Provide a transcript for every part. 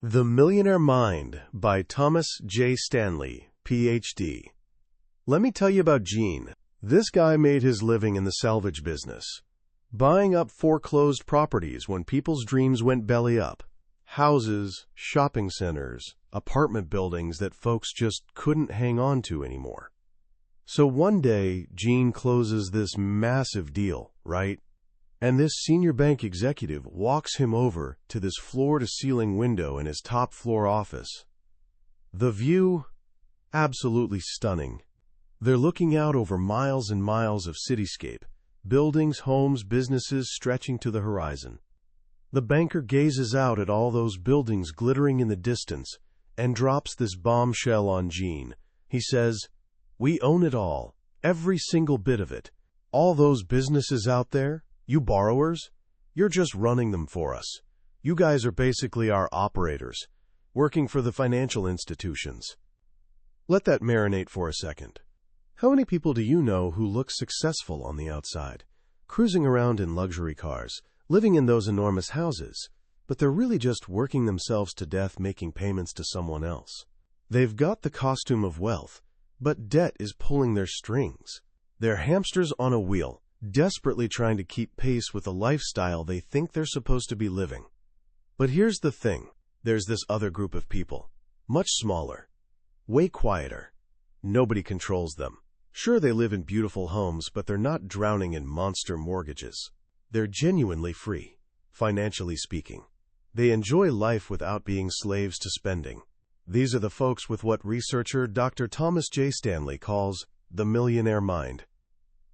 The Millionaire Mind by Thomas J. Stanley, Ph.D. Let me tell you about Gene. This guy made his living in the salvage business, buying up foreclosed properties when people's dreams went belly up. Houses, shopping centers, apartment buildings that folks just couldn't hang on to anymore. So one day, Gene closes this massive deal, right? And this senior bank executive walks him over to this floor-to-ceiling window in his top-floor office. The view, absolutely stunning. They're looking out over miles and miles of cityscape, buildings, homes, businesses stretching to the horizon. The banker gazes out at all those buildings glittering in the distance and drops this bombshell on Gene. He says, "We own it all, every single bit of it. All those businesses out there, you borrowers, you're just running them for us. You guys are basically our operators, working for the financial institutions." Let that marinate for a second. How many people do you know who look successful on the outside, cruising around in luxury cars, living in those enormous houses, but they're really just working themselves to death making payments to someone else? They've got the costume of wealth, but debt is pulling their strings. They're hamsters on a wheel, desperately trying to keep pace with the lifestyle they think they're supposed to be living. But here's the thing. There's this other group of people, much smaller, way quieter. Nobody controls them. Sure, they live in beautiful homes, but they're not drowning in monster mortgages. They're genuinely free, financially speaking. They enjoy life without being slaves to spending. These are the folks with what researcher Dr. Thomas J. Stanley calls the millionaire mind.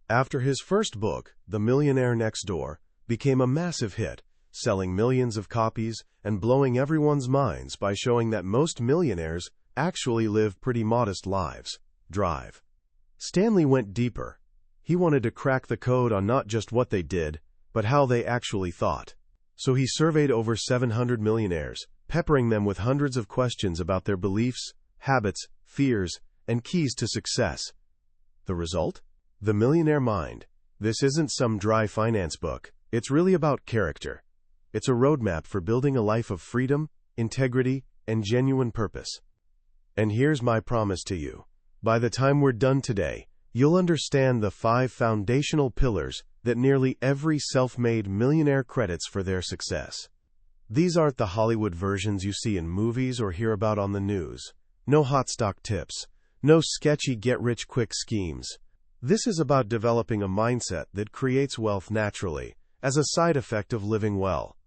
After his first book, The Millionaire Next Door, became a massive hit, selling millions of copies and blowing everyone's minds by showing that most millionaires actually live pretty modest lives. Drive. Stanley went deeper. He wanted to crack the code on not just what they did, but how they actually thought. So he surveyed over 700 millionaires, peppering them with hundreds of questions about their beliefs, habits, fears, and keys to success. The result? The Millionaire Mind. This isn't some dry finance book. It's really about character. It's a roadmap for building a life of freedom, integrity, and genuine purpose. And here's my promise to you. By the time we're done today, you'll understand the 5 foundational pillars that nearly every self-made millionaire credits for their success. These aren't the Hollywood versions you see in movies or hear about on the news. No hot stock tips. No sketchy get-rich-quick schemes. This is about developing a mindset that creates wealth naturally, as a side effect of living well.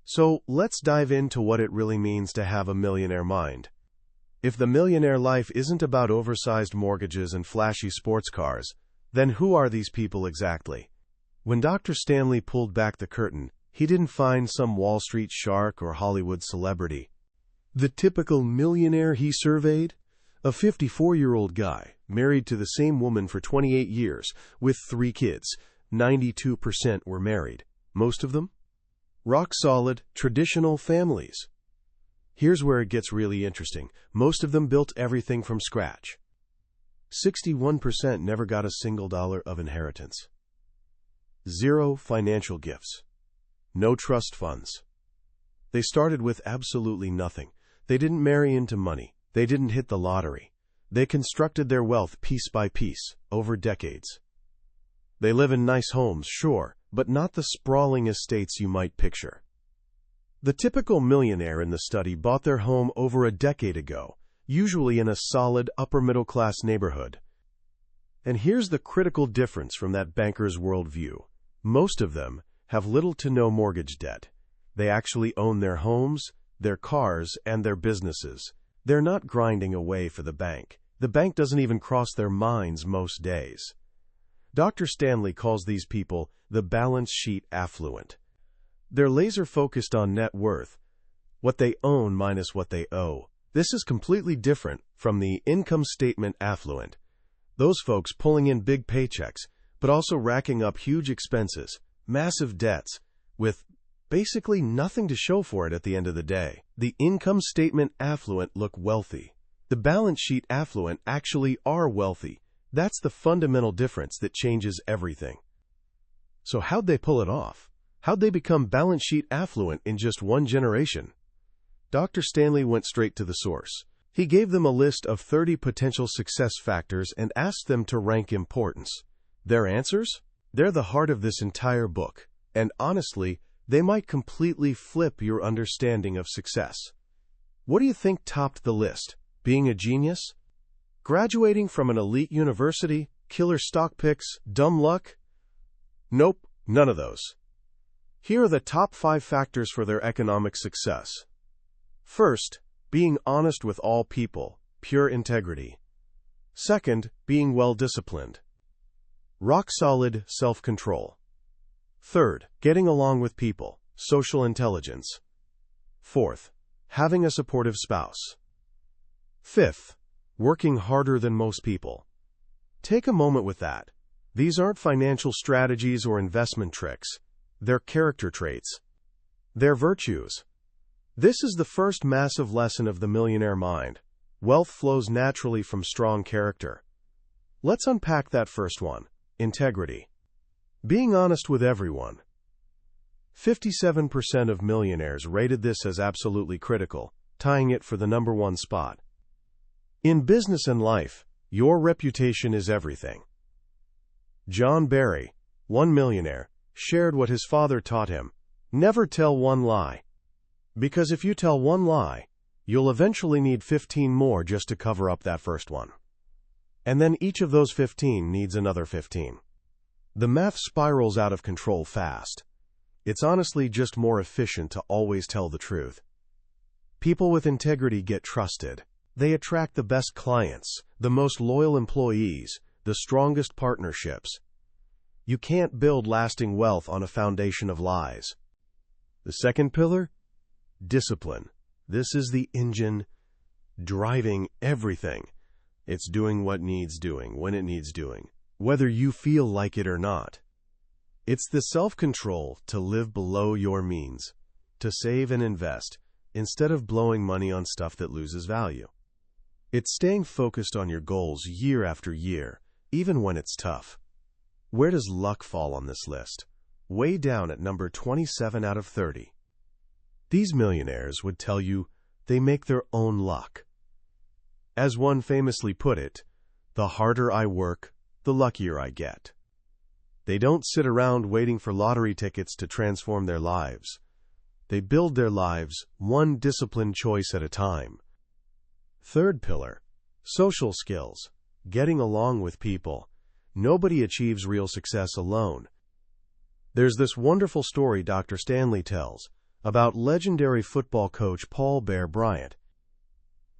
So, let's dive into what it really means to have a millionaire mind. If the millionaire life isn't about oversized mortgages and flashy sports cars, then who are these people exactly? When Dr. Stanley pulled back the curtain, he didn't find some Wall Street shark or Hollywood celebrity. The typical millionaire he surveyed? A 54-year-old guy, married to the same woman for 28 years, with 3 kids. 92% were married. Most of them? Rock-solid, traditional families. Here's where it gets really interesting. Most of them built everything from scratch. 61% never got a single dollar of inheritance. 0 financial gifts. No trust funds. They started with absolutely nothing. They didn't marry into money. They didn't hit the lottery. They constructed their wealth piece by piece, over decades. They live in nice homes, sure, but not the sprawling estates you might picture. The typical millionaire in the study bought their home over a decade ago, usually in a solid upper-middle-class neighborhood. And here's the critical difference from that banker's worldview. Most of them have little to no mortgage debt. They actually own their homes, their cars, and their businesses. They're not grinding away for the bank. The bank doesn't even cross their minds most days. Dr. Stanley calls these people the balance sheet affluent. They're laser-focused on net worth, what they own minus what they owe. This is completely different from the income statement affluent. Those folks pulling in big paychecks, but also racking up huge expenses, massive debts, with basically nothing to show for it at the end of the day. The income statement affluent look wealthy. The balance sheet affluent actually are wealthy. That's the fundamental difference that changes everything. So how'd they pull it off? How'd they become balance sheet affluent in just one generation? Dr. Stanley went straight to the source. He gave them a list of 30 potential success factors and asked them to rank importance. Their answers? They're the heart of this entire book, and honestly, they might completely flip your understanding of success. What do you think topped the list? Being a genius? Graduating from an elite university? Killer stock picks? Dumb luck? Nope, none of those. Here are the top 5 factors for their economic success. First, being honest with all people, pure integrity. Second, being well-disciplined. Rock-solid self-control. Third, getting along with people, social intelligence. Fourth, having a supportive spouse. Fifth, working harder than most people. Take a moment with that. These aren't financial strategies or investment tricks. They're character traits. They're virtues. This is the first massive lesson of the millionaire mind. Wealth flows naturally from strong character. Let's unpack that first one. Integrity. Being honest with everyone. 57% of millionaires rated this as absolutely critical, tying it for the #1 spot. In business and life, your reputation is everything. John Barry, one millionaire, shared what his father taught him: never tell one lie. Because if you tell one lie, you'll eventually need 15 more just to cover up that first one. And then each of those 15 needs another 15. The math spirals out of control fast. It's honestly just more efficient to always tell the truth. People with integrity get trusted. They attract the best clients, the most loyal employees, the strongest partnerships. You can't build lasting wealth on a foundation of lies. The second pillar? Discipline. This is the engine driving everything. It's doing what needs doing, when it needs doing, whether you feel like it or not. It's the self-control to live below your means, to save and invest, instead of blowing money on stuff that loses value. It's staying focused on your goals year after year, even when it's tough. Where does luck fall on this list? Way down at number 27 out of 30. These millionaires would tell you they make their own luck. As one famously put it, the harder I work, the luckier I get. They don't sit around waiting for lottery tickets to transform their lives. They build their lives one disciplined choice at a time. Third pillar, social skills, getting along with people. Nobody achieves real success alone. There's this wonderful story Dr. Stanley tells about legendary football coach Paul Bear Bryant.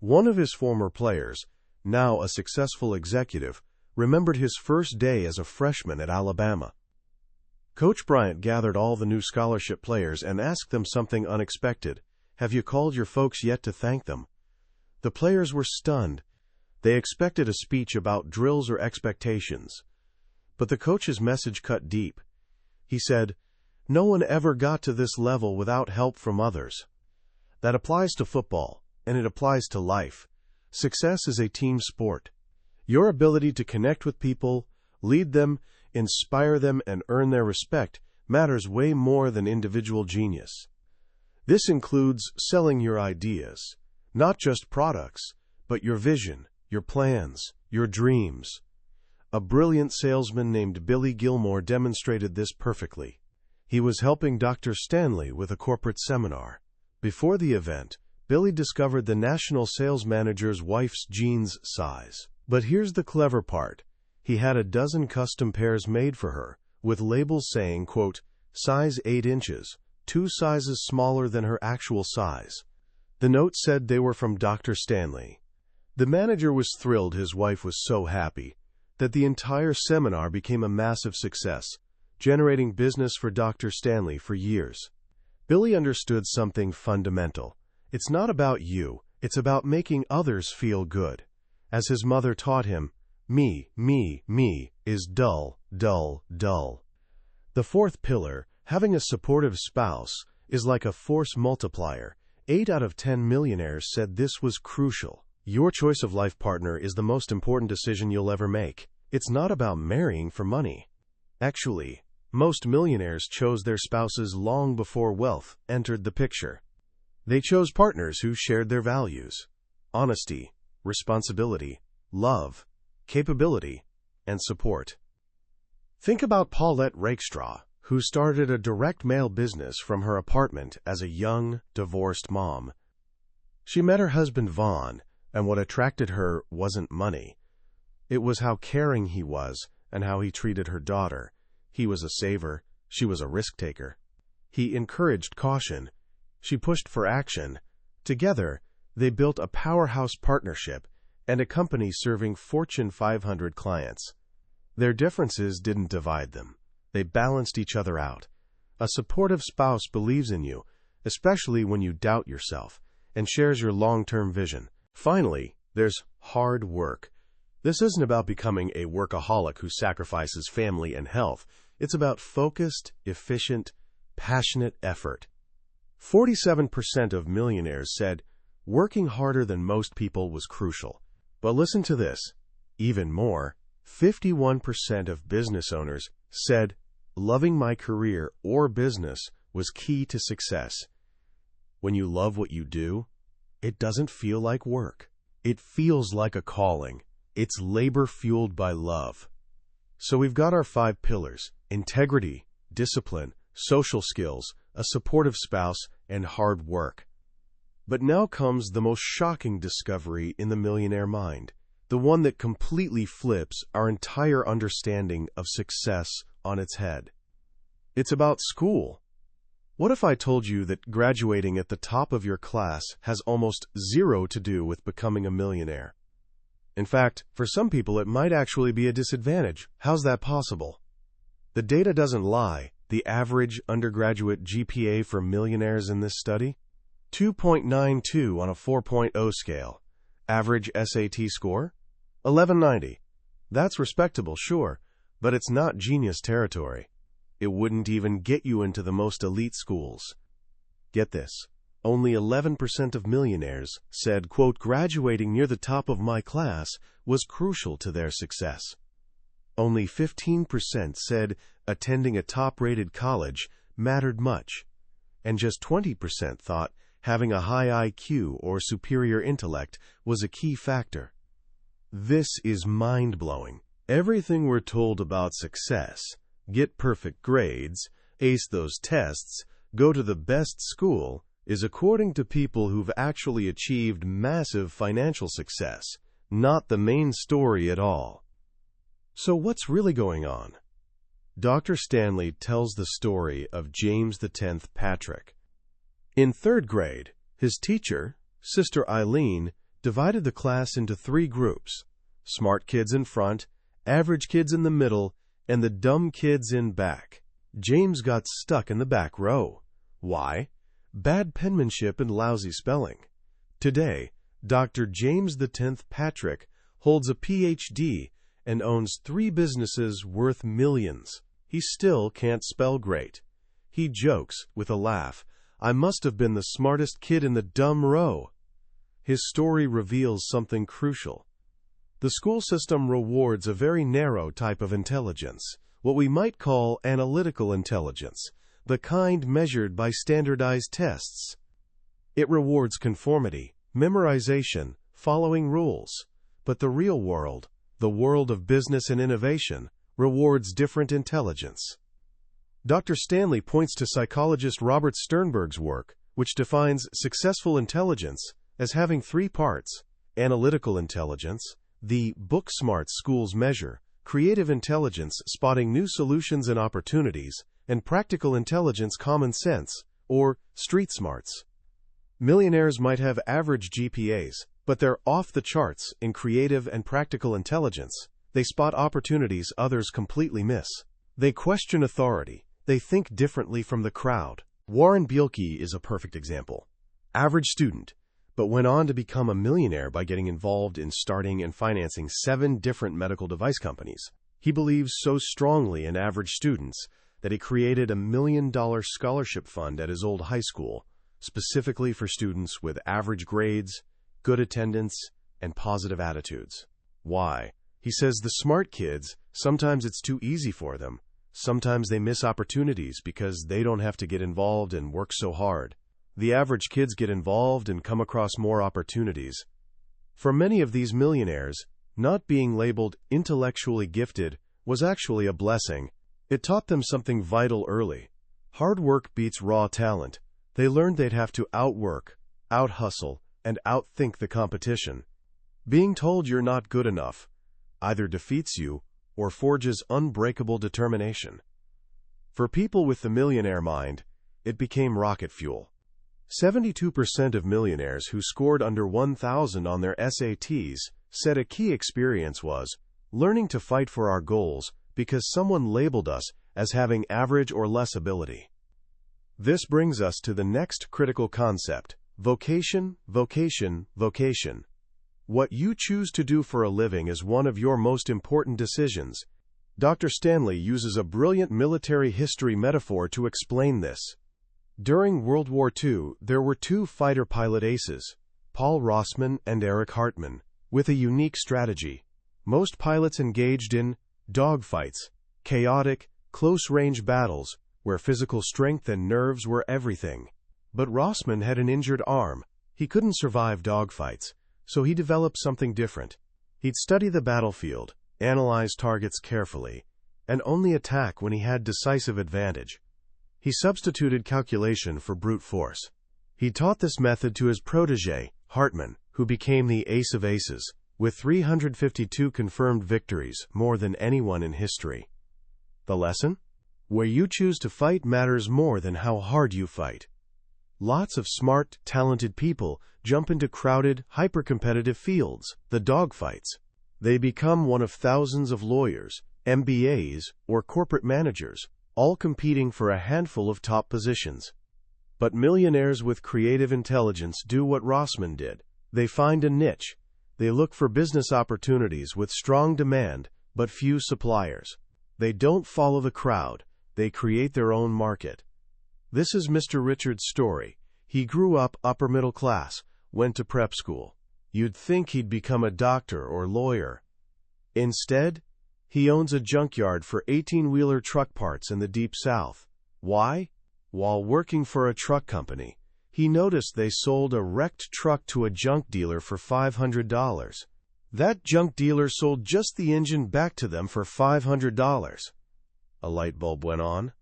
One of his former players, now a successful executive, remembered his first day as a freshman at Alabama. Coach Bryant gathered all the new scholarship players and asked them something unexpected. "Have you called your folks yet to thank them?" The players were stunned. They expected a speech about drills or expectations. But the coach's message cut deep. He said, "No one ever got to this level without help from others." That applies to football, and it applies to life. Success is a team sport. Your ability to connect with people, lead them, inspire them, and earn their respect matters way more than individual genius. This includes selling your ideas, not just products, but your vision, your plans, your dreams. A brilliant salesman named Billy Gilmore demonstrated this perfectly. He was helping Dr. Stanley with a corporate seminar. Before the event, Billy discovered the national sales manager's wife's jeans size. But here's the clever part. He had a dozen custom pairs made for her, with labels saying, quote, "size 8 inches, 2 sizes smaller than her actual size." The note said they were from Dr. Stanley. The manager was thrilled his wife was so happy that the entire seminar became a massive success, generating business for Dr. Stanley for years. Billy understood something fundamental. It's not about you, it's about making others feel good. As his mother taught him, me is dull, dull, dull. The fourth pillar, having a supportive spouse, is like a force multiplier. 8 out of 10 millionaires said this was crucial. Your choice of life partner is the most important decision you'll ever make. It's not about marrying for money. Actually, most millionaires chose their spouses long before wealth entered the picture. They chose partners who shared their values: honesty, responsibility, love, capability, and support. Think about Paulette Rakestraw, who started a direct mail business from her apartment as a young, divorced mom. She met her husband Vaughn, and what attracted her wasn't money. It was how caring he was and how he treated her daughter. He was a saver, she was a risk-taker. He encouraged caution, she pushed for action. Together, they built a powerhouse partnership and a company serving Fortune 500 clients. Their differences didn't divide them. They balanced each other out. A supportive spouse believes in you, especially when you doubt yourself, and shares your long-term vision. Finally, there's hard work. This isn't about becoming a workaholic who sacrifices family and health. It's about focused, efficient, passionate effort. 47% of millionaires said working harder than most people was crucial. But listen to this. Even more, 51% of business owners said loving my career or business was key to success. When you love what you do, it doesn't feel like work. It feels like a calling. It's labor fueled by love. So we've got our 5 pillars: integrity, discipline, social skills, a supportive spouse, and hard work. But now comes the most shocking discovery in the millionaire mind, the one that completely flips our entire understanding of success on its head. It's about school. What if I told you that graduating at the top of your class has almost zero to do with becoming a millionaire? In fact, for some people it might actually be a disadvantage. How's that possible? The data doesn't lie. The average undergraduate GPA for millionaires in this study? 2.92 on a 4.0 scale. Average SAT score? 1190. That's respectable, sure, but it's not genius territory. It wouldn't even get you into the most elite schools. Get this. Only 11% of millionaires said, quote, graduating near the top of my class was crucial to their success. Only 15% said attending a top-rated college mattered much, and just 20% thought having a high IQ or superior intellect was a key factor. This is mind-blowing. Everything we're told about success, get perfect grades, ace those tests, go to the best school, is according to people who've actually achieved massive financial success, not the main story at all. So what's really going on? Dr. Stanley tells the story of James X Patrick. In 3rd grade, his teacher, Sister Eileen, divided the class into 3 groups: smart kids in front, average kids in the middle, and the dumb kids in back. James got stuck in the back row. Why? Bad penmanship and lousy spelling. Today, Dr. James X Patrick holds a PhD and owns 3 businesses worth millions. He still can't spell great. He jokes, with a laugh, I must have been the smartest kid in the dumb row. His story reveals something crucial. The school system rewards a very narrow type of intelligence, what we might call analytical intelligence, the kind measured by standardized tests. It rewards conformity, memorization, following rules. But the real world, the world of business and innovation, rewards different intelligence. Dr. Stanley points to psychologist Robert Sternberg's work, which defines successful intelligence as having 3 parts: analytical intelligence, the book smarts schools measure, creative intelligence spotting new solutions and opportunities, and practical intelligence common sense, or street smarts. Millionaires might have average GPAs, but they're off the charts in creative and practical intelligence. They spot opportunities others completely miss. They question authority. They think differently from the crowd. Warren Bielke is a perfect example. Average student, but went on to become a millionaire by getting involved in starting and financing 7 different medical device companies. He believes so strongly in average students that he created a $1 million scholarship fund at his old high school, specifically for students with average grades, good attendance, and positive attitudes. Why? He says the smart kids, sometimes it's too easy for them. Sometimes they miss opportunities because they don't have to get involved and work so hard. The average kids get involved and come across more opportunities. For many of these millionaires, not being labeled intellectually gifted was actually a blessing. It taught them something vital early. Hard work beats raw talent. They learned they'd have to outwork, out-hustle, and outthink the competition. Being told you're not good enough either defeats you or forges unbreakable determination. For people with the millionaire mind, it became rocket fuel. 72% of millionaires who scored under 1,000 on their SATs said a key experience was learning to fight for our goals because someone labeled us as having average or less ability. This brings us to the next critical concept: vocation, vocation, vocation. What you choose to do for a living is one of your most important decisions. Dr. Stanley uses a brilliant military history metaphor to explain this. During World War II, there were two fighter pilot aces, Paul Rossman and Eric Hartmann, with a unique strategy. Most pilots engaged in dogfights, chaotic, close-range battles, where physical strength and nerves were everything. But Rossman had an injured arm. He couldn't survive dogfights, so he developed something different. He'd study the battlefield, analyze targets carefully, and only attack when he had decisive advantage. He substituted calculation for brute force. He taught this method to his protégé, Hartmann, who became the ace of aces, with 352 confirmed victories, more than anyone in history. The lesson? Where you choose to fight matters more than how hard you fight. Lots of smart, talented people jump into crowded, hyper-competitive fields, the dogfights. They become one of thousands of lawyers, MBAs, or corporate managers, all competing for a handful of top positions. But millionaires with creative intelligence do what Rossman did. They find a niche. They look for business opportunities with strong demand, but few suppliers. They don't follow the crowd. They create their own market. This is Mr. Richard's story. He grew up upper middle class, went to prep school. You'd think he'd become a doctor or lawyer. Instead, he owns a junkyard for 18-wheeler truck parts in the Deep South. Why? While working for a truck company, he noticed they sold a wrecked truck to a junk dealer for $500. That junk dealer sold just the engine back to them for $500. A light bulb went on.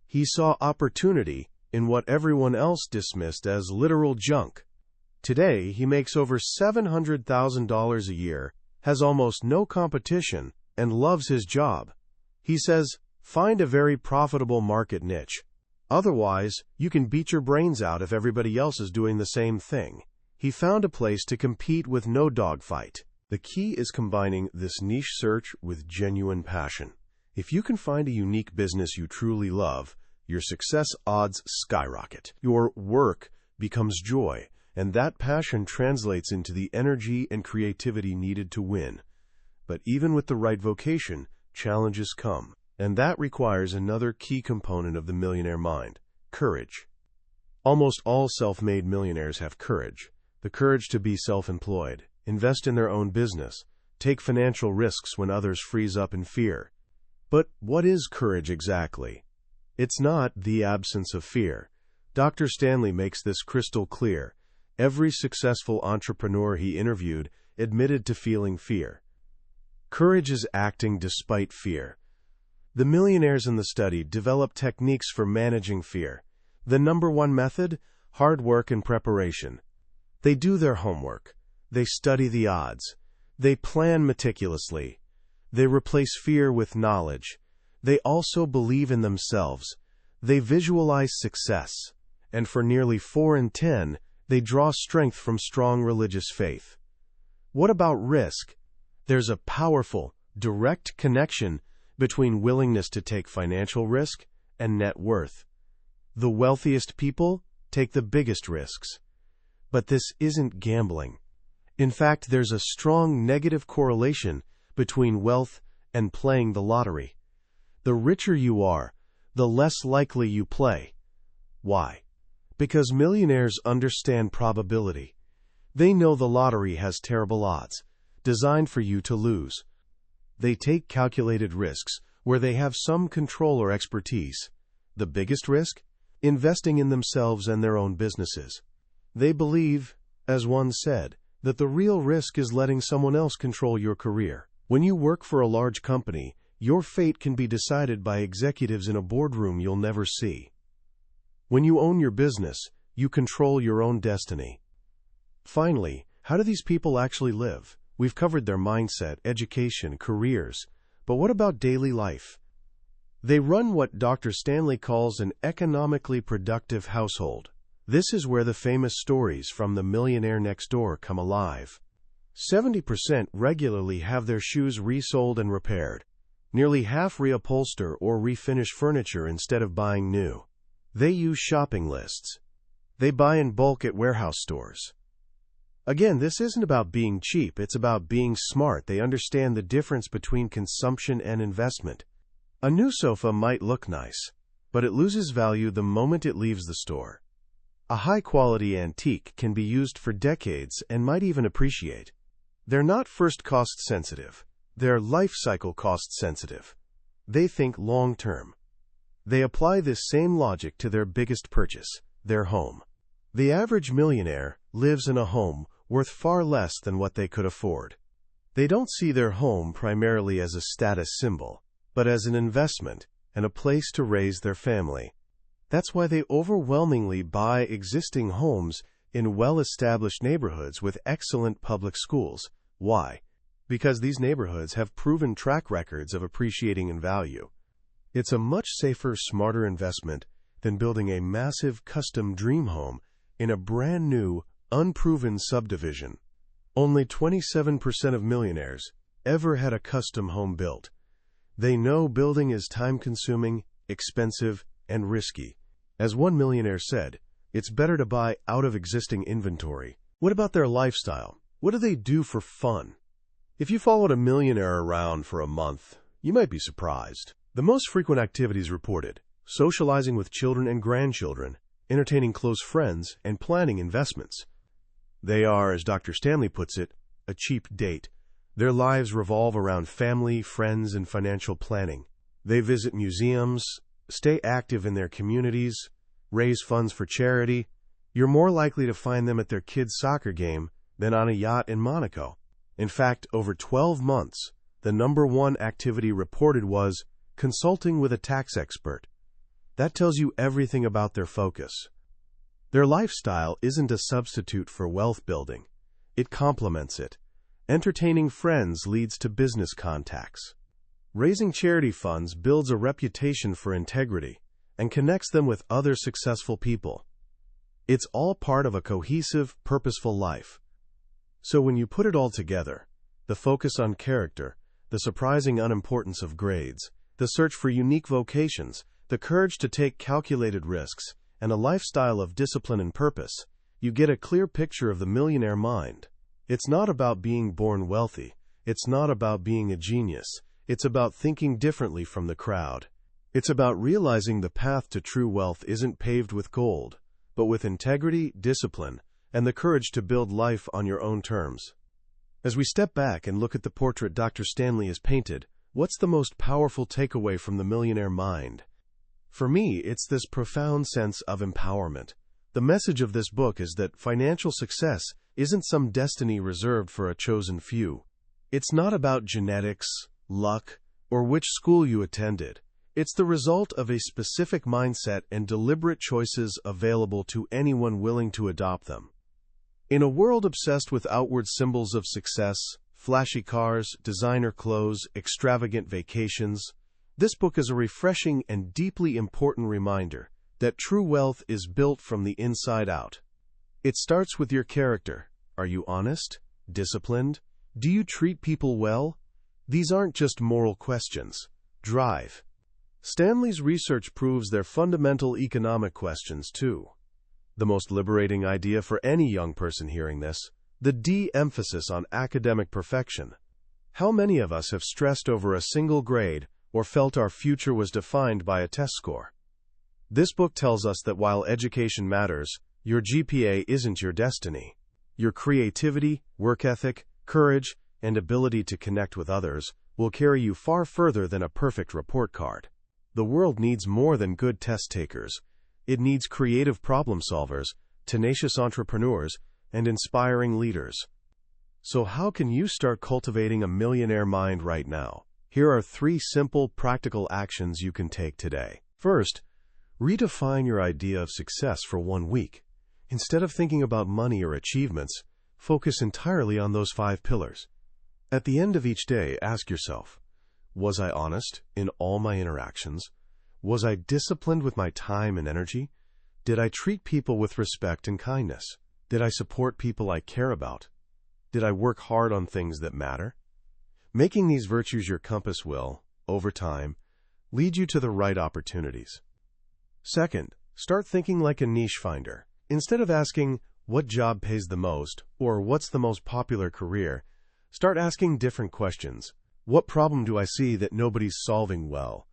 He saw opportunity in what everyone else dismissed as literal junk. Today, he makes over $700,000 a year, has almost no competition, and loves his job. He says, find a very profitable market niche. Otherwise, you can beat your brains out if everybody else is doing the same thing. He found a place to compete with no dogfight. The key is combining this niche search with genuine passion. If you can find a unique business you truly love, your success odds skyrocket. Your work becomes joy, and that passion translates into the energy and creativity needed to win. But even with the right vocation, challenges come, and that requires another key component of the millionaire mind: courage. Almost all self-made millionaires have courage. The courage to be self-employed, invest in their own business, take financial risks when others freeze up in fear. But what is courage exactly? It's not the absence of fear. Dr. Stanley makes this crystal clear. Every successful entrepreneur he interviewed admitted to feeling fear. Courage is acting despite fear. The millionaires in the study developed techniques for managing fear. The number one method? Hard work and preparation. They do their homework. They study the odds. They plan meticulously. They replace fear with knowledge. They also believe in themselves. They visualize success. And for nearly 4 in 10, they draw strength from strong religious faith. What about risk? There's a powerful, direct connection between willingness to take financial risk and net worth. The wealthiest people take the biggest risks. But this isn't gambling. In fact, there's a strong negative correlation between wealth and playing the lottery. The richer you are, the less likely you play. Why? Because millionaires understand probability. They know the lottery has terrible odds, designed for you to lose. They take calculated risks where they have some control or expertise. The biggest risk? investing in themselves and their own businesses. They believe, as one said, that the real risk is letting someone else control your career. When you work for a large company, your fate can be decided by executives in a boardroom you'll never see. When you own your business, you control your own destiny. Finally, how do these people actually live? We've covered their mindset, education, careers, but what about daily life? They run what Dr. Stanley calls an economically productive household. This is where the famous stories from the Millionaire Next Door come alive. 70% regularly have their shoes resoled and repaired. Nearly half reupholster or refinish furniture instead of buying new. They use shopping lists. They buy in bulk at warehouse stores. Again, this isn't about being cheap, it's about being smart. They understand the difference between consumption and investment. A new sofa might look nice, but it loses value the moment it leaves the store. A high-quality antique can be used for decades and might even appreciate. They're not first cost sensitive, they're life cycle cost sensitive. They think long-term. They apply this same logic to their biggest purchase, their home. The average millionaire lives in a home worth far less than what they could afford. They don't see their home primarily as a status symbol, but as an investment and a place to raise their family. That's why they overwhelmingly buy existing homes in well-established neighborhoods with excellent public schools. Why? Because these neighborhoods have proven track records of appreciating in value. It's a much safer, smarter investment than building a massive custom dream home in a brand new, unproven subdivision. Only 27% of millionaires ever had a custom home built. They know building is time-consuming, expensive, and risky. As one millionaire said, it's better to buy out of existing inventory. What about their lifestyle? What do they do for fun? If you followed a millionaire around for a month, you might be surprised. The most frequent activities reported: socializing with children and grandchildren, entertaining close friends, and planning investments. They are, as Dr. Stanley puts it, a cheap date. Their lives revolve around family, friends, and financial planning. They visit museums, stay active in their communities, raise funds for charity. You're more likely to find them at their kids' soccer game than on a yacht in Monaco. In fact, over 12 months, the #1 activity reported was consulting with a tax expert. That tells you everything about their focus. Their lifestyle isn't a substitute for wealth building. It complements it. Entertaining friends leads to business contacts. Raising charity funds builds a reputation for integrity and connects them with other successful people. It's all part of a cohesive, purposeful life. So when you put it all together, the focus on character, the surprising unimportance of grades, the search for unique vocations, the courage to take calculated risks, and a lifestyle of discipline and purpose, you get a clear picture of the millionaire mind. It's not about being born wealthy. It's not about being a genius. It's about thinking differently from the crowd. It's about realizing the path to true wealth isn't paved with gold, but with integrity, discipline, and the courage to build life on your own terms. As we step back and look at the portrait Dr. Stanley has painted, what's the most powerful takeaway from the millionaire mind? For me, it's this profound sense of empowerment. The message of this book is that financial success isn't some destiny reserved for a chosen few. It's not about genetics, luck, or which school you attended. It's the result of a specific mindset and deliberate choices available to anyone willing to adopt them. In a world obsessed with outward symbols of success, flashy cars, designer clothes, extravagant vacations, this book is a refreshing and deeply important reminder that true wealth is built from the inside out. It starts with your character. Are you honest? Disciplined? Do you treat people well? These aren't just moral questions. Drive. Stanley's research proves they're fundamental economic questions, too. The most liberating idea for any young person hearing this: the de-emphasis on academic perfection. How many of us have stressed over a single grade or felt our future was defined by a test score? This book tells us that while education matters, your GPA isn't your destiny. Your creativity, work ethic, courage, and ability to connect with others will carry you far further than a perfect report card. The world needs more than good test takers. It needs creative problem solvers, tenacious entrepreneurs, and inspiring leaders. So how can you start cultivating a millionaire mind right now? Here are 3 simple, practical actions you can take today. First, redefine your idea of success for 1 week. Instead of thinking about money or achievements, focus entirely on those 5 pillars. At the end of each day, ask yourself, was I honest in all my interactions? Was I disciplined with my time and energy? Did I treat people with respect and kindness? Did I support people I care about? Did I work hard on things that matter? Making these virtues your compass will, over time, lead you to the right opportunities. Second, start thinking like a niche finder. Instead of asking, what job pays the most, or what's the most popular career, start asking different questions. What problem do I see that nobody's solving well?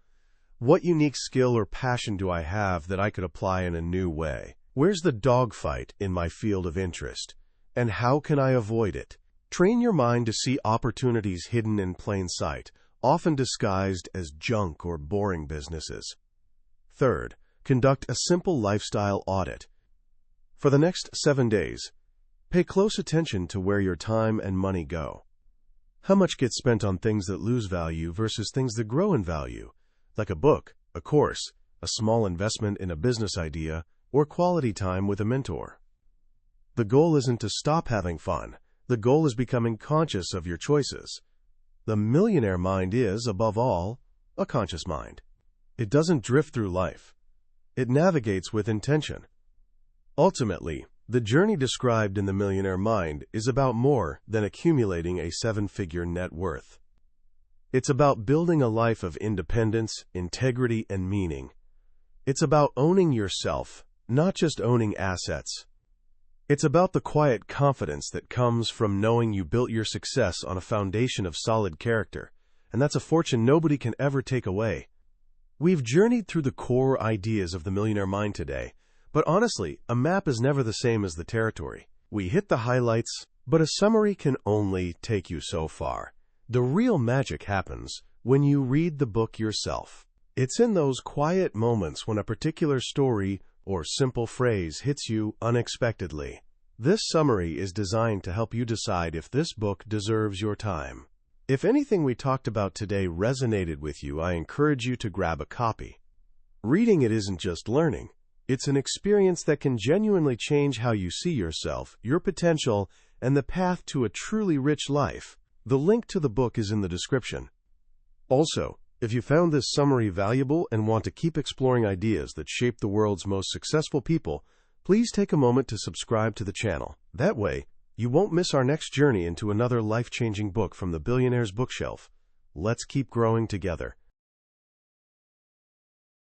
What unique skill or passion do I have that I could apply in a new way? Where's the dogfight in my field of interest? And how can I avoid it? Train your mind to see opportunities hidden in plain sight, often disguised as junk or boring businesses. Third, conduct a simple lifestyle audit. For the next 7 days, pay close attention to where your time and money go. How much gets spent on things that lose value versus things that grow in value, like a book, a course, a small investment in a business idea, or quality time with a mentor? The goal isn't to stop having fun. The goal is becoming conscious of your choices. The millionaire mind is, above all, a conscious mind. It doesn't drift through life. It navigates with intention. Ultimately, the journey described in the Millionaire Mind is about more than accumulating a 7-figure net worth. It's about building a life of independence, integrity, and meaning. It's about owning yourself, not just owning assets. It's about the quiet confidence that comes from knowing you built your success on a foundation of solid character, and that's a fortune nobody can ever take away. We've journeyed through the core ideas of the Millionaire Mind today, but honestly, a map is never the same as the territory. We hit the highlights, but a summary can only take you so far. The real magic happens when you read the book yourself. It's in those quiet moments when a particular story or simple phrase hits you unexpectedly. This summary is designed to help you decide if this book deserves your time. If anything we talked about today resonated with you, I encourage you to grab a copy. Reading it isn't just learning. It's an experience that can genuinely change how you see yourself, your potential, and the path to a truly rich life. The link to the book is in the description. Also, if you found this summary valuable and want to keep exploring ideas that shape the world's most successful people, please take a moment to subscribe to the channel. That way, you won't miss our next journey into another life-changing book from the Billionaire's bookshelf. Let's keep growing together.